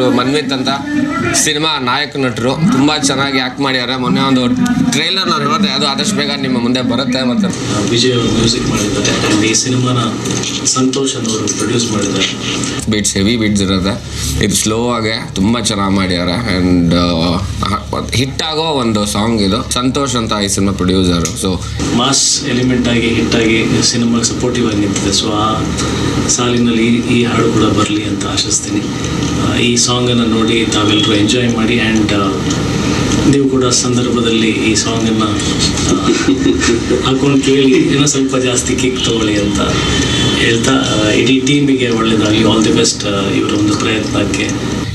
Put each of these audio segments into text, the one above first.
ಇವರು ಮನ್ವಿತ್ ಅಂತ ಸಿನಿಮಾ ನಾಯಕ ನಟರು ತುಂಬ ಚೆನ್ನಾಗಿ ಆ್ಯಕ್ಟ್ ಮಾಡ್ಯಾರ. ಮೊನ್ನೆ ಒಂದು ಟ್ರೈಲರ್ ನಾನು ನೋಡಿದೆ, ಅದು ಆದಷ್ಟು ಬೇಗ ನಿಮ್ಮ ಮುಂದೆ ಬರುತ್ತೆ. ಮತ್ತು ವಿಜಯ್ ಅವರು ಮ್ಯೂಸಿಕ್ ಮಾಡಿದ್ದಾರೆ ಆ್ಯಂಡ್ ಈ ಸಿನಿಮಾನ ಸಂತೋಷ್ ಅವರು ಪ್ರೊಡ್ಯೂಸ್ ಮಾಡಿದ್ದಾರೆ. ಬೀಟ್ಸ್ ಹೆವಿ ಬೀಟ್ಸ್ ಇರುತ್ತೆ, ಇದು ಸ್ಲೋ ಆಗಿ ತುಂಬ ಚೆನ್ನಾಗಿ ಮಾಡ್ಯಾರ. ಆ್ಯಂಡ್ ಹಿಟ್ ಆಗೋ ಒಂದು ಸಾಂಗ್ ಇದು. ಸಂತೋಷ್ ಅಂತ ಈ cinema producer. So mass element ಆಗಿ ಹಿಟ್ಟಾಗಿ ಸಿನಿಮಾಗೆ ಸಪೋರ್ಟಿವ್ ಆಗಿ ನಿಂತಿದೆ. ಸೊ ಆ ಸಾಲಿನಲ್ಲಿ ಈ ಹಾಡು ಕೂಡ ಬರಲಿ ಅಂತ ಆಶಿಸ್ತೀನಿ. ಈ ಸಾಂಗನ್ನು ನೋಡಿ ತಾವೆಲ್ಲರೂ ಎಂಜಾಯ್ ಮಾಡಿ ಆ್ಯಂಡ್ ನೀವು ಕೂಡ ಸಂದರ್ಭದಲ್ಲಿ ಈ ಸಾಂಗನ್ನು ಹಾಕೊಂಡು ಕೇಳಿ ಏನೋ ಸ್ವಲ್ಪ ಜಾಸ್ತಿ ಕಿಕ್ ತಗೊಳ್ಳಿ ಅಂತ ಹೇಳ್ತಾ ಇಡೀ ಟೀಮಿಗೆ ಒಳ್ಳೆಯದಾಗಲಿ. All the best. ಇವರ ಒಂದು ಪ್ರಯತ್ನಕ್ಕೆ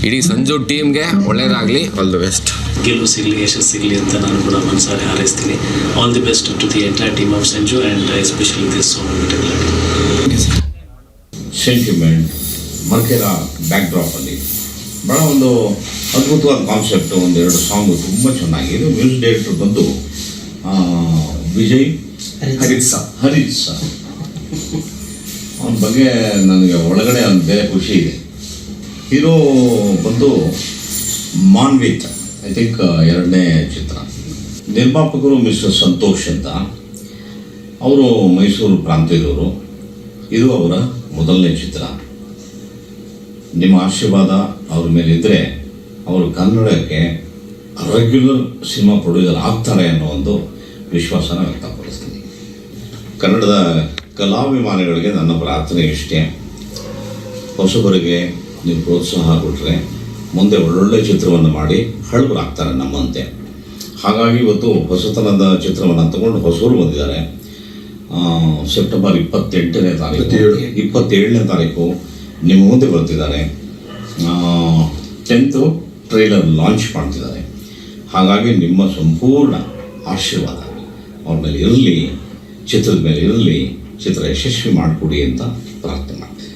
ಇಡೀ ಸಂಜು ಟೀಮ್ಗೆ ಒಳ್ಳೇದಾಗಲಿ. All the best. ಗೆಲುವು ಸಿಗಲಿ, ಯಶಸ್ಸು ಸಿಗಲಿ ಅಂತ ನಾನು ಕೂಡ ಮನಸಾರೆ ಹಾರೈಸ್ತೀನಿ. All the best to the entire team of Sanju and especially this song. Sentiment ಮರ್ಕೆರ ಬ್ಯಾಕ್ ಡ್ರಾಪಲ್ಲಿ ಭಾಳ ಒಂದು ಅದ್ಭುತವಾದ ಕಾನ್ಸೆಪ್ಟು. ಒಂದೆರಡು ಸಾಂಗು ತುಂಬ ಚೆನ್ನಾಗಿದೆ. ಮ್ಯೂಸಿಕ್ ಡೈರೆಕ್ಟರ್ ಬಂದು ವಿಜಯ್ ಹರಿತ್ ಸರ್. ಅವನ ಬಗ್ಗೆ ನನಗೆ ಒಳಗಡೆ ಒಂದು ಬೇರೆ ಖುಷಿ ಇದೆ. ಹೀರೋ ಬಂದು ಮಾನ್ವಿತ್, ಐ ಥಿಂಕ್ ಎರಡನೇ ಚಿತ್ರ. ನಿರ್ಮಾಪಕರು ಮಿಸ್ಟರ್ ಸಂತೋಷ್ ಅಂತ, ಅವರು ಮೈಸೂರು ಪ್ರಾಂತ್ಯದವರು. ಇದು ಅವರ ಮೊದಲನೇ ಚಿತ್ರ. ನಿಮ್ಮ ಆಶೀರ್ವಾದ ಅವ್ರ ಮೇಲೆ ಇದ್ದರೆ ಅವರು ಕನ್ನಡಕ್ಕೆ ರೆಗ್ಯುಲರ್ ಸಿನಿಮಾ ಪ್ರೊಡ್ಯೂಸರ್ ಆಗ್ತಾರೆ ಅನ್ನೋ ಒಂದು ವಿಶ್ವಾಸನ ವ್ಯಕ್ತಪಡಿಸ್ತೀನಿ. ಕನ್ನಡದ ಕಲಾಭಿಮಾನಿಗಳಿಗೆ ನನ್ನ ಪ್ರಾರ್ಥನೆ ಇಷ್ಟೇ, ಹೊಸಬರಿಗೆ ನೀವು ಪ್ರೋತ್ಸಾಹ ಕೊಟ್ಟರೆ ಮುಂದೆ ಒಳ್ಳೊಳ್ಳೆ ಚಿತ್ರವನ್ನು ಮಾಡಿ ಹಳಬರಾಗ್ತಾರೆ ನಮ್ಮಂತೆ. ಹಾಗಾಗಿ ಇವತ್ತು ಹೊಸತನದ ಚಿತ್ರವನ್ನು ತಗೊಂಡು ಹೊಸಬರು ಬಂದಿದ್ದಾರೆ. ಸೆಪ್ಟೆಂಬರ್ 27ನೇ ತಾರೀಕು ನಿಮ್ಮ ಮುಂದೆ ಬರ್ತಿದ್ದಾರೆ. 10th ಟ್ರೈಲರ್ ಲಾಂಚ್ ಮಾಡ್ತಿದ್ದಾರೆ. ಹಾಗಾಗಿ ನಿಮ್ಮ ಸಂಪೂರ್ಣ ಆಶೀರ್ವಾದ ಅವ್ರ ಮೇಲೆ ಇರಲಿ, ಚಿತ್ರದ ಮೇಲೆ ಇರಲಿ, ಚಿತ್ರ ಯಶಸ್ವಿ ಮಾಡಿಕೊಡಿ ಅಂತ ಪ್ರಾರ್ಥನೆ ಮಾಡ್ತೀನಿ.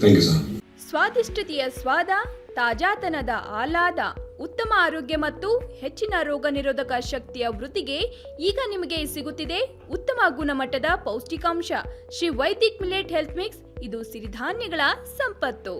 Thank you sir. ಸ್ವಾದಿಷ್ಟತೆಯ ಸ್ವಾದ, ತಾಜಾತನದ ಆಹ್ಲಾದ, ಉತ್ತಮ ಆರೋಗ್ಯ ಮತ್ತು ಹೆಚ್ಚಿನ ರೋಗ ನಿರೋಧಕ ಶಕ್ತಿಯ ವೃದ್ಧಿಗೆ ಈಗ ನಿಮಗೆ ಸಿಗುತ್ತಿದೆ ಉತ್ತಮ ಗುಣಮಟ್ಟದ ಪೌಷ್ಟಿಕಾಂಶ Shri Vaidik millet health mix. ಇದು ಸಿರಿಧಾನ್ಯಗಳ ಸಂಪತ್ತು.